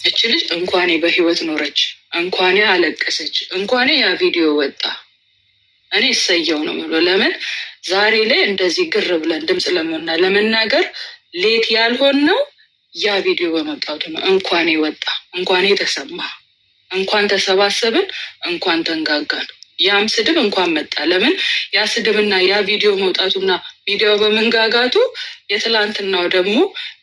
እች ልጅ እንኳኔ በህይወት ኖረች፣ እንኳኔ አለቀሰች፣ እንኳኔ ያ ቪዲዮ ወጣ። እኔ እሰየው ነው ብሎ ለምን ዛሬ ላይ እንደዚህ ግር ብለን ድምፅ ለመናገር ሌት ያልሆን ነው ያ ቪዲዮ በመውጣቱ ነው። እንኳኔ ወጣ፣ እንኳኔ ተሰማ፣ እንኳን ተሰባሰብን፣ እንኳን ተንጋጋን። ያም ስድብ እንኳን መጣ። ለምን ያ ስድብና ያ ቪዲዮ መውጣቱና ቪዲዮ በመንጋጋቱ የትላንትናው ደግሞ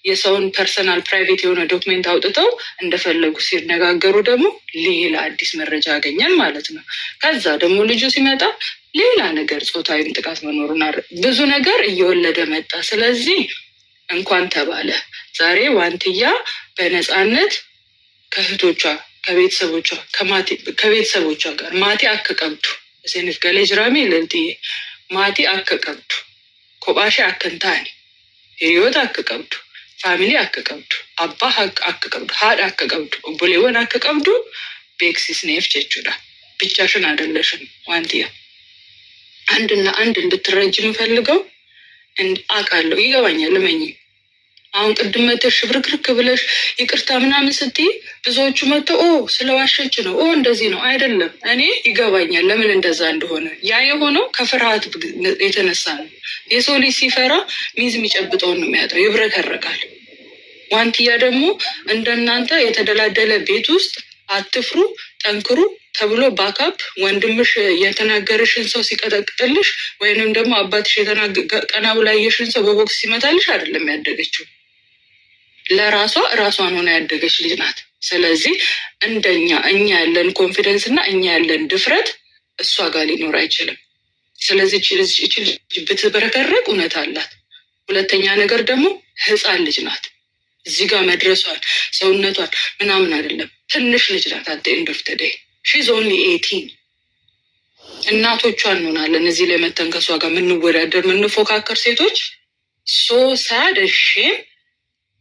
የሰውን ፐርሰናል ፕራይቬት የሆነ ዶክሜንት አውጥተው እንደፈለጉ ሲነጋገሩ ደግሞ ሌላ አዲስ መረጃ ያገኛል ማለት ነው። ከዛ ደግሞ ልጁ ሲመጣ ሌላ ነገር ጾታዊም ጥቃት መኖሩን ብዙ ነገር እየወለደ መጣ። ስለዚህ እንኳን ተባለ። ዛሬ ዋንትያ በነፃነት ከእህቶቿ ከቤተሰቦቿ ጋር ማቲ አከቀብቱ እሴንፍ ገሌ ጅራሜ ለልትዬ ማቲ አከቀብቱ ኮባሼ አከንታኒ ህይወት አከቀብቱ ፋሚሊ አከቀብቱ አባ አከቀብቱ ሀድ አከቀብቱ ኦቦሌወን አከቀብቱ ቤክሲስ ኔፍ ጀቹዳ ብቻሽን አይደለሽም ዋንትያ። አንድና አንድ እንድትረጅ የምፈልገው አውቃለሁ፣ ይገባኛል። ለመኝ አሁን ቅድም መተሽ ሽብርክርክ ብለሽ ይቅርታ ምናምን ስትይ ብዙዎቹ መጥተው ስለዋሸች ነው እንደዚህ ነው አይደለም። እኔ ይገባኛል ለምን እንደዛ እንደሆነ። ያ የሆነው ከፍርሃት የተነሳ ነው። የሰው ልጅ ሲፈራ ሚዝ የሚጨብጠውን ነው የሚያጣው፣ ይብረከረካል። ዋንትያ ደግሞ እንደናንተ የተደላደለ ቤት ውስጥ አትፍሩ ጠንክሩ ተብሎ ባካፕ ወንድምሽ የተናገረሽን ሰው ሲቀጠቅጥልሽ ወይንም ደግሞ አባትሽ ቀና ብላ ያየሽን ሰው በቦክስ ሲመታልሽ አይደለም ያደገችው። ራሷን ሆና ያደገች ልጅ ናት። ስለዚህ እኛ ያለን ኮንፊደንስ እና እኛ ያለን ድፍረት እሷ ጋር ሊኖር አይችልም። ስለዚህ እቺ ልጅ ብትበረከረቅ እውነት አላት። ሁለተኛ ነገር ደግሞ ህፃን ልጅ ናት። እዚህ ጋር መድረሷን ሰውነቷን ምናምን አይደለም፣ ትንሽ ልጅ ናት። አት ኤንድ ኦፍ ዘ ዴይ ሺዝ ኦንሊ 18። እናቶቿን እንሆናለን እዚህ ላይ መተን ከሷ ጋር የምንወዳደር የምንፎካከር ሴቶች ሶ ሳድ ሼም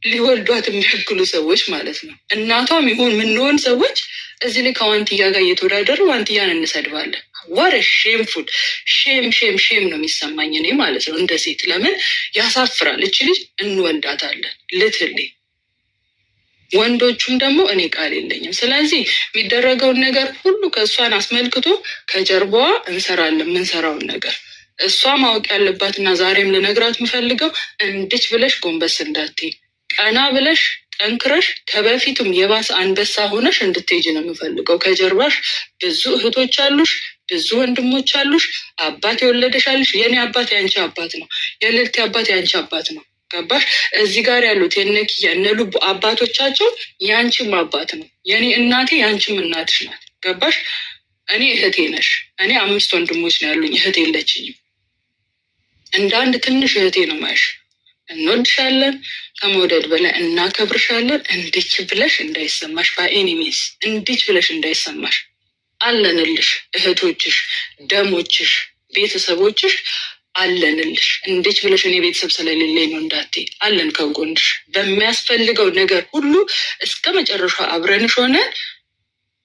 ሊወልዷት የሚያክሉ ሰዎች ማለት ነው። እናቷም ይሁን የምንሆን ሰዎች እዚህ ላይ ከዋንትያ ጋር እየተወዳደሩ ዋንትያን እንሰድባለን። ዋረ ሼምፉል ሼም ነው የሚሰማኝ እኔ ማለት ነው እንደ ሴት። ለምን ያሳፍራል። እች ልጅ እንወልዳታለን ልትል ወንዶቹም ደግሞ እኔ ቃል የለኝም። ስለዚህ የሚደረገውን ነገር ሁሉ ከእሷን አስመልክቶ ከጀርባዋ እንሰራለን የምንሰራውን ነገር። እሷ ማወቅ ያለባትና ዛሬም ልነግራት የምፈልገው እንድች ብለሽ ጎንበስ እንዳትይ፣ ቀና ብለሽ ጠንክረሽ ከበፊቱም የባሰ አንበሳ ሆነሽ እንድትሄጂ ነው የምፈልገው። ከጀርባሽ ብዙ እህቶች አሉሽ፣ ብዙ ወንድሞች አሉሽ፣ አባት የወለደሻልሽ። የኔ አባት ያንቺ አባት ነው፣ የልልቴ አባት ያንቺ አባት ነው። ገባሽ? እዚህ ጋር ያሉት የነኪያ እነሉቡ አባቶቻቸው ያንቺም አባት ነው። የኔ እናቴ ያንቺም እናትሽ ናት። ገባሽ? እኔ እህቴ ነሽ። እኔ 5 ወንድሞች ነው ያሉኝ፣ እህቴ የለችኝም። እንደ አንድ ትንሽ እህቴ ነው ማይሽ። እንወድሻለን፣ ከመውደድ በላይ እናከብርሻለን። እንድች ብለሽ እንዳይሰማሽ፣ በኤኒሜስ እንድች ብለሽ እንዳይሰማሽ አለንልሽ። እህቶችሽ፣ ደሞችሽ፣ ቤተሰቦችሽ አለንልሽ። እንድች ብለሽ እኔ ቤተሰብ ስለሌለኝ ነው እንዳትይ፣ አለን ከጎንሽ። በሚያስፈልገው ነገር ሁሉ እስከ መጨረሻ አብረንሽ ሆነን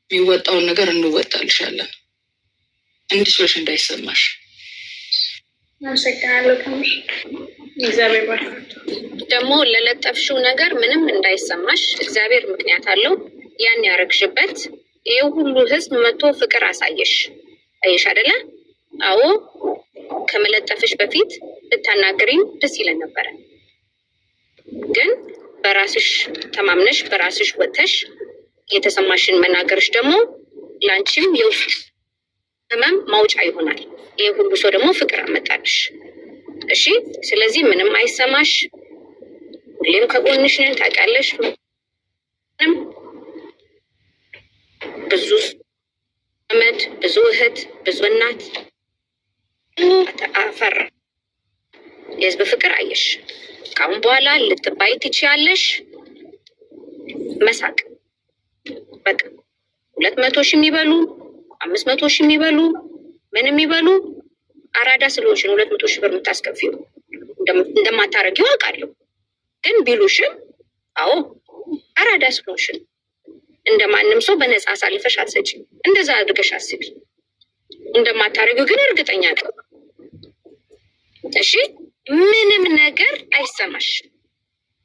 የሚወጣውን ነገር እንወጣልሻለን። እንድች ብለሽ እንዳይሰማሽ። ደግሞ ለለጠፍሽው ነገር ምንም እንዳይሰማሽ እግዚአብሔር ምክንያት አለው። ያን ያረግሽበት ይሄው ሁሉ ህዝብ መጥቶ ፍቅር አሳየሽ። አይሽ አይደለ? አዎ ከመለጠፍሽ በፊት ልታናግሪኝ ደስ ይለን ነበረ። ግን በራስሽ ተማምነሽ በራስሽ ወጥተሽ የተሰማሽን መናገርሽ ደግሞ ላንቺም የውስጥ ህመም ማውጫ ይሆናል። ይሄ ሁሉ ሰው ደግሞ ፍቅር አመጣልሽ። እሺ፣ ስለዚህ ምንም አይሰማሽ። ሁሌም ከጎንሽ ነን፣ ታውቂያለሽ። ምንም ብዙ ዘመድ፣ ብዙ እህት፣ ብዙ እናት አፈራ የህዝብ ፍቅር አየሽ። ካሁን በኋላ ልትባይ ትችያለሽ። መሳቅ በቃ 200 ሺህ የሚበሉ 500 ሺህ የሚበሉ ምንም የሚበሉ አራዳ ስለሆንሽ 200 ሺህ ብር የምታስከፊው እንደማታረጊው አውቃለሁ። ግን ቢሉሽም አዎ አራዳ ስለሆንሽ እንደማንም ሰው በነፃ አሳልፈሽ አትሰጪም። እንደዛ አድርገሽ አስቢ። እንደማታረጊው ግን እርግጠኛ ነኝ። እሺ፣ ምንም ነገር አይሰማሽ።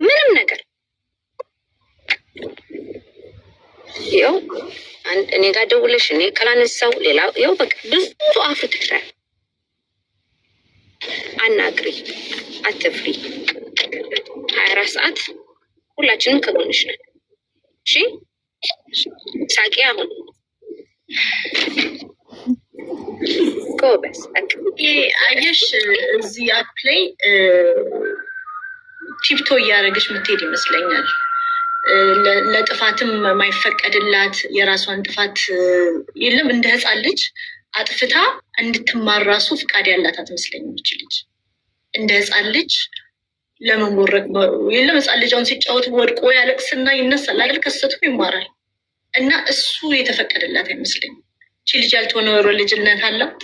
ምንም ነገር ይኸው እኔ ጋር ደውለሽ እኔ ካላነሳው ሌላ ይኸው በቃ ብዙ አፍርተሻል። አናግሪ፣ አትፍሪ። 24 ሰዓት ሁላችንም ከጎንሽ ነን። እሺ ሳቂ። አሁን ጎበዝ። አየሽ እዚህ አፕ ላይ ቲፕቶ እያደረገች የምትሄድ ይመስለኛል። ለጥፋትም የማይፈቀድላት የራሷን ጥፋት የለም። እንደ ህፃን ልጅ አጥፍታ እንድትማር ራሱ ፍቃድ ያላት አትመስለኝም ይች ልጅ። እንደ ህፃን ልጅ ለመሞረቅ የለም። ህፃን ልጅ አሁን ሲጫወት ወድቆ ያለቅስና ይነሳል አይደል? ከሰቱ ይማራል። እና እሱ የተፈቀደላት አይመስለኝም። ይች ልጅ ያልተወነወረ ልጅነት አላት።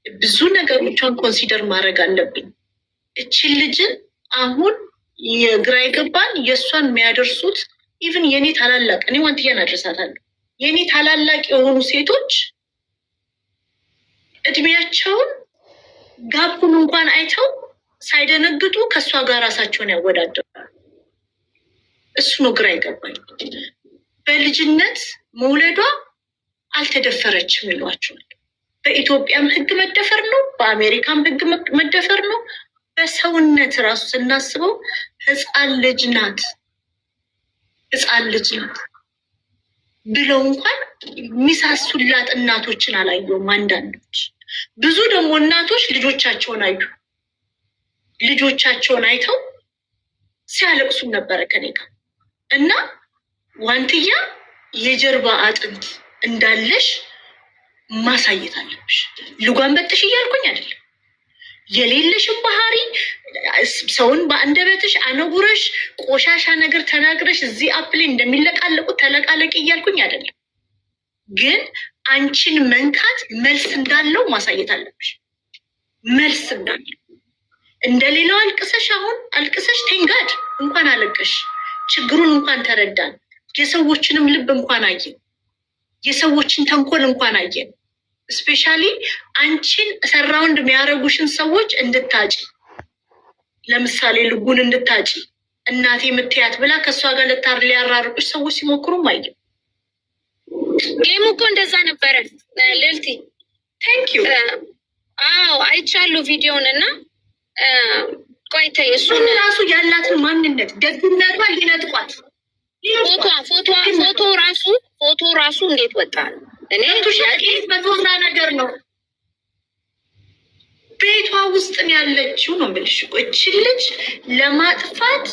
ብዙ ነገሮቿን ኮንሲደር ማድረግ አለብኝ። እችን ልጅን አሁን የግራ የገባን የእሷን የሚያደርሱት ኢቭን የኔ ታላላቅ እኔ ዋንትያን አድርሳታለሁ። የኔ ታላላቅ የሆኑ ሴቶች እድሜያቸውን ጋቡን እንኳን አይተው ሳይደነግጡ ከእሷ ጋር ራሳቸውን ያወዳደራሉ። እሱ ነው ግራ ይገባኝ። በልጅነት መውለዷ አልተደፈረችም ይሏቸዋል። በኢትዮጵያም ህግ መደፈር ነው፣ በአሜሪካም ህግ መደፈር ነው። በሰውነት ራሱ ስናስበው ህፃን ልጅ ናት ብለው እንኳን የሚሳሱላት እናቶችን አላየውም። አንዳንዶች ብዙ ደግሞ እናቶች ልጆቻቸውን አዩ። ልጆቻቸውን አይተው ሲያለቅሱም ነበረ ከኔ ጋር። እና ዋንትያ የጀርባ አጥንት እንዳለሽ ማሳየት አለብሽ። ልጓን በጥሽ እያልኩኝ አይደለም። የሌለሽም ባህሪ ሰውን በአንደበትሽ አነጉረሽ ቆሻሻ ነገር ተናግረሽ እዚህ አፕ ላይ እንደሚለቃለቁት ተለቃለቂ እያልኩኝ አይደለም። ግን አንቺን መንካት መልስ እንዳለው ማሳየት አለብሽ። መልስ እንዳለው እንደሌላው አልቅሰሽ አሁን አልቅሰሽ ቴንጋድ እንኳን አለቀሽ፣ ችግሩን እንኳን ተረዳን፣ የሰዎችንም ልብ እንኳን አየን፣ የሰዎችን ተንኮል እንኳን አየን። ስፔሻሊ አንቺን ሰራውንድ የሚያደርጉሽን ሰዎች እንድታጭ፣ ለምሳሌ ልቡን እንድታጭ እናቴ የምትያት ብላ ከእሷ ጋር ሊያራርቁሽ ሰዎች ሲሞክሩም አየው። ጌሙ እኮ እንደዛ ነበረ ልልቲ። ቴንኪዩ። አዎ አይቻሉ ቪዲዮን እና ቆይተ እሱን ራሱ ያላትን ማንነት ደግነቷን ሊነጥቋት ፎቶ ራሱ እንዴት ወጣ? እኔ በቶና ነገር ነው። ቤቷ ውስጥ ያለችው ነው የምልሽ። እችን ልጅ ለማጥፋት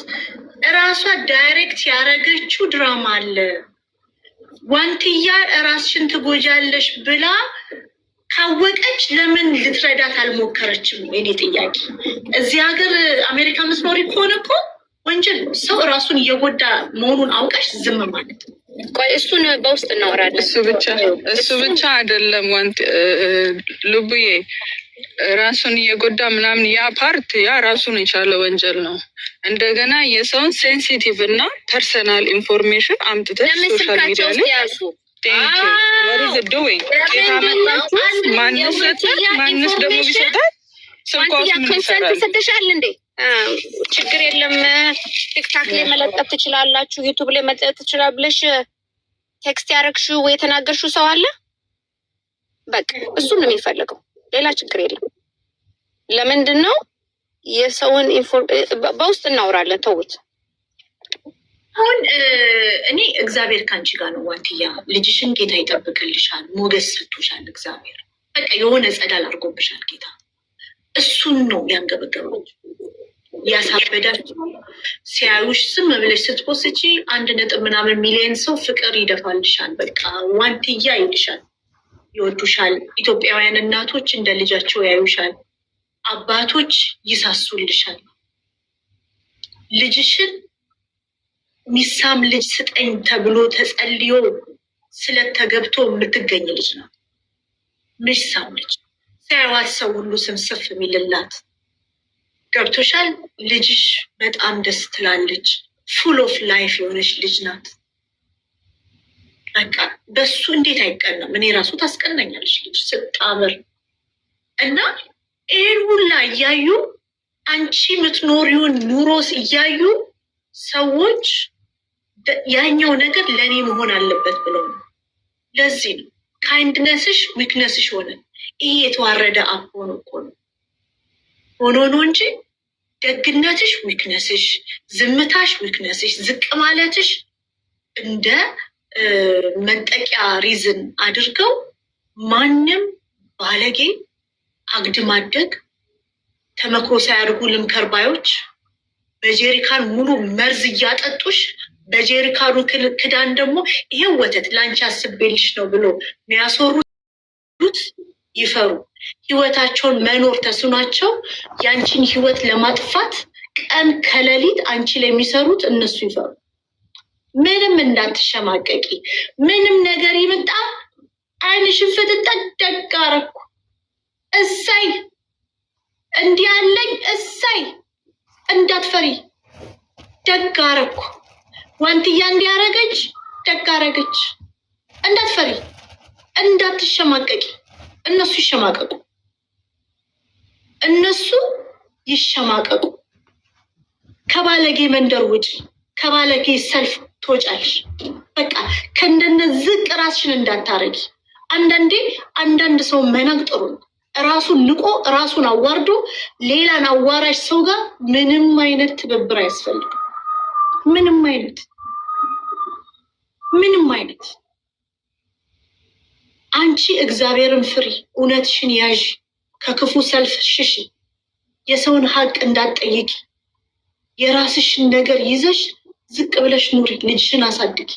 እራሷ ዳይሬክት ያደረገችው ድራማ አለ። ዋንትያ እራስሽን ትጎጃለሽ ብላ ካወቀች ለምን ልትረዳት አልሞከረችም? የኔ ጥያቄ። እዚህ ሀገር አሜሪካ ምትኖሪ ከሆነ እኮ ወንጀል ሰው እራሱን እየጎዳ መሆኑን አውቀሽ ዝም ማለት ነው። ቆይ እሱን በውስጥ እናወራለን። እሱ ብቻ አይደለም ልቡዬ፣ ራሱን እየጎዳ ምናምን ያ ፓርት ያ ራሱን የቻለ ወንጀል ነው። እንደገና የሰውን ሴንሲቲቭ እና ፐርሰናል ኢንፎርሜሽን አምጥተሽ ሶሻል ሚዲያ ላይ ማንስ ደግሞ ቢሰጣት ኮንሰንት ሰጥሻል እንዴ? ችግር የለም ቲክታክ ላይ መለጠፍ ትችላላችሁ፣ ዩቱብ ላይ መለጠፍ ትችላል ብለሽ ቴክስት ያደረግሽው ወይ የተናገርሽው ሰው አለ? በቃ እሱን ነው የሚፈልገው፣ ሌላ ችግር የለም። ለምንድን ነው የሰውን በውስጥ እናወራለን። ተውት። አሁን እኔ እግዚአብሔር ከአንቺ ጋር ነው ዋንትያ። ልጅሽን ጌታ ይጠብቅልሻል፣ ሞገስ ሰጥቶሻል እግዚአብሔር። በቃ የሆነ ጸዳል አድርጎብሻል ጌታ። እሱን ነው ያንገበገበው ያሳበዳችሁ። ሲያዩሽ ዝም ብለሽ ስትፖስቺ 1.ምናምን ሚሊዮን ሰው ፍቅር ይደፋልሻል። በቃ ዋንትያ ይልሻል፣ ይወዱሻል። ኢትዮጵያውያን እናቶች እንደ ልጃቸው ያዩሻል፣ አባቶች ይሳሱልሻል። ልጅሽን ሚሳም ልጅ ስጠኝ ተብሎ ተጸልዮ ስለተገብቶ የምትገኝ ልጅ ነው። ሚሳም ልጅ ሲያዩዋት ሰው ሁሉ ስምስፍ የሚልላት ገብቶሻል። ልጅሽ በጣም ደስ ትላለች። ፉል ኦፍ ላይፍ የሆነች ልጅ ናት። በቃ በሱ እንዴት አይቀናም? እኔ ራሱ ታስቀናኛለች ልጅ ስታምር። እና ይህን ሁላ እያዩ አንቺ የምትኖሪውን ኑሮስ እያዩ ሰዎች ያኛው ነገር ለእኔ መሆን አለበት ብለው ነው። ለዚህ ነው ካይንድነስሽ ዊክነስሽ ሆነ። ይሄ የተዋረደ አፕ ሆኖ እኮ ነው ሆኖ ነው እንጂ ደግነትሽ ዊክነስሽ፣ ዝምታሽ ዊክነስሽ፣ ዝቅ ማለትሽ እንደ መጠቂያ ሪዝን አድርገው ማንም ባለጌ አግድማደግ ተመክሮ ሳያደርጉ ልምከርባዮች በጀሪካን ሙሉ መርዝ እያጠጡሽ በጀሪካኑ ክዳን ደግሞ ይሄው ወተት ለአንቺ አስቤልሽ ነው ብሎ የሚያስወሩት ይፈሩ። ህይወታቸውን መኖር ተስኗቸው የአንቺን ህይወት ለማጥፋት ቀን ከሌሊት አንቺ ላይ የሚሰሩት እነሱ ይፈሩ። ምንም እንዳትሸማቀቂ፣ ምንም ነገር ይምጣ ዓይንሽን ፍጥጥ ደግ አደረኩ እሰይ እንዲህ አለኝ እሰይ እንዳትፈሪ ደግ አደረኩ። ዋንትያ እንዲያረገች ደግ አደረገች እንዳትፈሪ፣ እንዳትሸማቀቂ። እነሱ ይሸማቀቁ፣ እነሱ ይሸማቀቁ። ከባለጌ መንደር ውጭ፣ ከባለጌ ሰልፍ ትወጫለሽ። በቃ ከእንደነዚህ ራስሽን እንዳታረጊ። አንዳንድ ሰው መናቅ ጥሩ ነው። ራሱን ንቆ ራሱን አዋርዶ ሌላን አዋራሽ ሰው ጋር ምንም አይነት ትብብር አያስፈልግም። ምንም አይነት አንቺ እግዚአብሔርን ፍሪ፣ እውነትሽን ያዥ፣ ከክፉ ሰልፍ ሽሽ፣ የሰውን ሀቅ እንዳትጠይቂ፣ የራስሽን ነገር ይዘሽ ዝቅ ብለሽ ኑሪ፣ ልጅሽን አሳድጊ።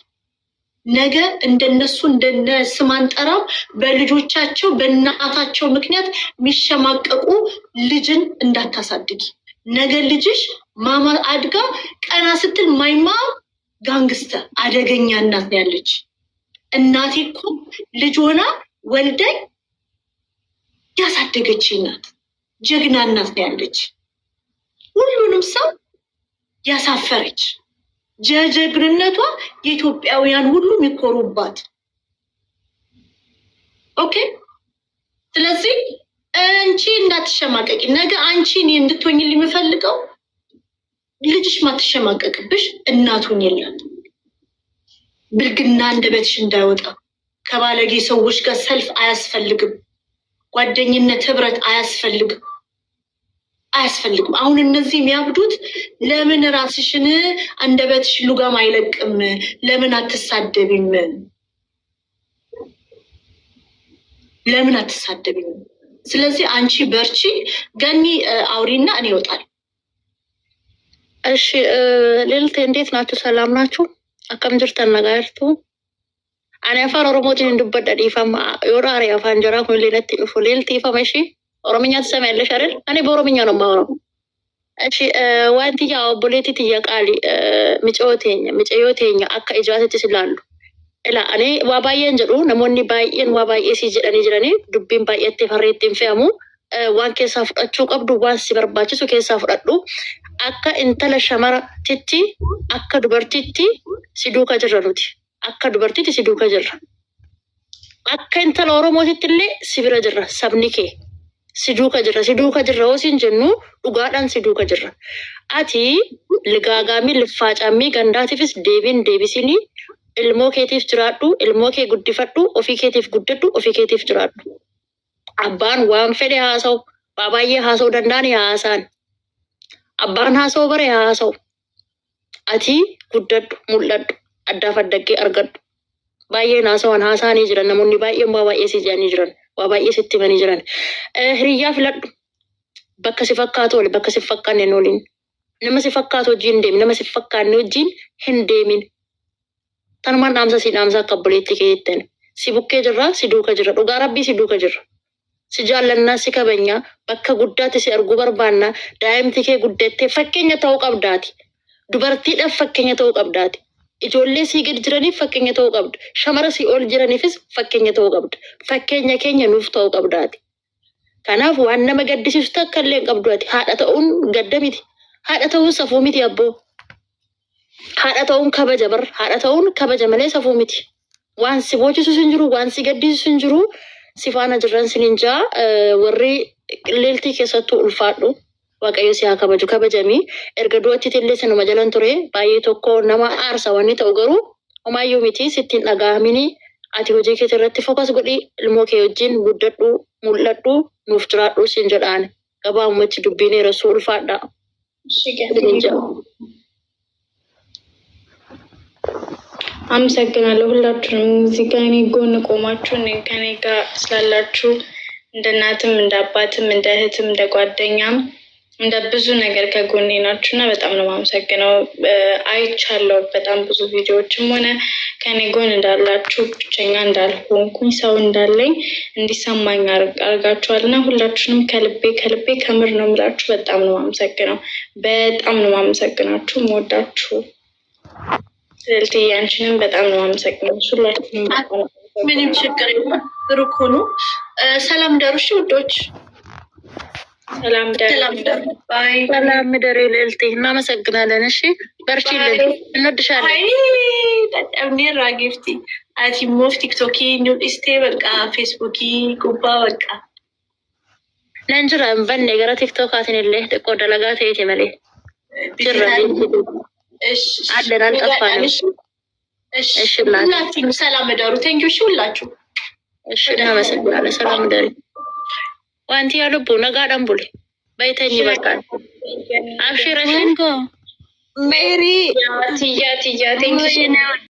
ነገ እንደነሱ እንደነ ስማንጠራው በልጆቻቸው በእናታቸው ምክንያት የሚሸማቀቁ ልጅን እንዳታሳድጊ። ነገ ልጅሽ ማማ አድጋ ቀና ስትል ማይማ ጋንግስተር አደገኛ እናት ነው ያለች። እናቴ እኮ ልጅ ሆና ወልዳኝ ያሳደገች እናት ጀግና እናት ነው ያለች። ሁሉንም ሰው ያሳፈረች ጀግንነቷ የኢትዮጵያውያን ሁሉ የሚኮሩባት። ኦኬ። ስለዚህ አንቺ እንዳትሸማቀቂ። ነገ አንቺ እኔ እንድትሆኝልኝ የምፈልገው ልጅሽ ማትሸማቀቅብሽ እናቱን የላት ብልግና እንደበትሽ እንዳይወጣ። ከባለጌ ሰዎች ጋር ሰልፍ አያስፈልግም። ጓደኝነት ህብረት አያስፈልግም። አሁን እነዚህ የሚያብዱት ለምን ራስሽን አንደበትሽ ሉጋም አይለቅም? ለምን አትሳደቢም? ለምን አትሳደቢም? ስለዚህ አንቺ በርቺ። ገኒ አውሪና እኔ ይወጣል። እሺ ልልት እንዴት ናችሁ? ሰላም ናችሁ? አከም ጅርተን ነጋርቱ አኔ አፋን ኦሮሞትን እንድበዳ ዲፋማ ዮራ አሪ አፋን ጀራ ሁሉ ለነት ይፉ ልልት ይፋማ። እሺ ኦሮምኛ ትሰማያለሽ አይደል? እኔ በኦሮምኛ ነው የማወራው። እሺ ዋንቲያ ኦቦሌቲት እያቃሊ ምጨዮቴኛ አካ ኢጃተት ስላሉ እላ እኔ ዋባየን ጀዱ ነሞኒ ባየን ዋባየ ሲጀዳኒ ጅራኒ ዱቢን ባየት ፈሬቲን ፈሙ ዋን ኬሳ ፍዳችሁ ቀብዱ ዋን ሲበርባችሁ ኬሳ ፍዳዱ አካ እንተለ ሸመራ ትቲ አካ ዱበርቲቲ ሲዱካ ጅራኑቲ አካ ዱበርቲቲ ሲዱካ ጅራ አካ እንተለ ኦሮሞቲትሌ ሲብራ ጅራ ሰብኒኬ ሲዱካ ጅራ ወሲን ጀኑ ዱጋዳን ሲዱካ ጅራ አቲ ልጋጋሚ ልፋጫሚ ገንዳቲፍስ ዴቢሲኒ ilmo keetiif jiraadhu, ilmo kee guddifadhu, ofii keetiif guddadhu, ofii keetiif jiraadhu. Abbaan waan fedhe haasa'u, baay'ee haasa'uu danda'an haasa'an. Abbaan haasa'u bare haasa'u. Ati guddadhu, mul'adhu, addaaf addaggee argadhu. Baay'een haasa'anii jiran, namoonni baay'een waa baay'ee si jedhanii jiran, waa baay'ee sitti himanii jiran. Hiriyyaa filadhu. Bakka si fakkaatu oli, bakka si fakkaanne hin oolin. Nama si fakkaatu wajjin deemi, nama si fakkaanne wajjin hin deemin. Tanman amsa si amsa kabuleti keetten si bukkee jirra si duuka jirra dhugaa rabbii si duuka jirra si jaallannaa si kabanya bakka guddaatti si argu barbaanna daa'imti kee guddattee fakkeenya ta'uu qabdaati dubartiidhaaf fakkeenya ta'uu qabdaati ijoollee si gad jiraniif fakkeenya ta'uu qabdu shamara si ol jiraniifis fakkeenya ta'uu qabdu fakkeenya keenya nuuf ta'uu qabdaati kanaaf waan nama gaddisiisu takka illee hin qabduati haadha ta'uun gadda miti haadha ta'uun safuu miti abboo haadha ta'uun kabaja malee safuu miti. Waan si boochisu sin jiru, waan si gaddisiisu sin jiru, si faana jiran sin hinjaa warri leeltii keessattuu ulfaadhu. waaqayyo si haa kabaju kabajamii erga du'atti illee sanuma jalan ture baay'ee tokko nama aarsa wanni ta'u garuu homaayyuu miti sittiin dhaga'amini ati hojii kee irratti fokas godhi ilmoo kee wajjin guddadhu mul'adhu nuuf jiraadhu siin jedhaan gabaabumatti dubbiin rasuul ulfaadha. አመሰግናለሁ ሁላችሁንም እዚህ ጋር እኔ ጎን ቆማችሁ ከኔ ጋር ስላላችሁ እንደ እናትም እንደ አባትም እንደ እህትም እንደ ጓደኛም እንደ ብዙ ነገር ከጎኔ ናችሁና በጣም ነው የማመሰግነው። አይቻለሁ በጣም ብዙ ቪዲዮዎችም ሆነ ከኔ ጎን እንዳላችሁ ብቸኛ እንዳልሆንኩኝ ሰው እንዳለኝ እንዲሰማኝ አርጋችኋልና ሁላችሁንም ከልቤ ከምር ነው የምላችሁ። በጣም ነው የማመሰግነው። በጣም ነው የማመሰግናችሁ። ወዳችሁ ስለልትያንቺንም በጣም ነው የማመሰግነው። ሁላችሁንም ምንም ችግር የለም። ብሩክ ሁኑ። ሰላም ደሩሽ ውዶች። ሰላም ደሩ። ባይ ሰላም ደሩ ልልቲ እናመሰግናለን። እሺ በርቺልን፣ እንወድሻለን። አይ በጣም ራጊፍቲ አቲ ሞፍ ቲክቶክ ኒውስቴ በቃ ፌስቡክ ጉባ በቃ ለንጅራ በኔ ገራ ቲክቶክ አትንለ ደቆ ደለጋት ይተመለ ጅራ እሺ አለን አልጠፋንም። እሺ ሁላችሁም ሰላም ደሩ። ቴንኪው እሺ ሁላችሁ። እሺ እናመሰግናለን። ሰላም ደሩ ዋንቲ ያለቡ ነጋዳም ቡሊ ባይተኝ በቃ አብሽረሽን ሜሪ ቲያ ቴንኪው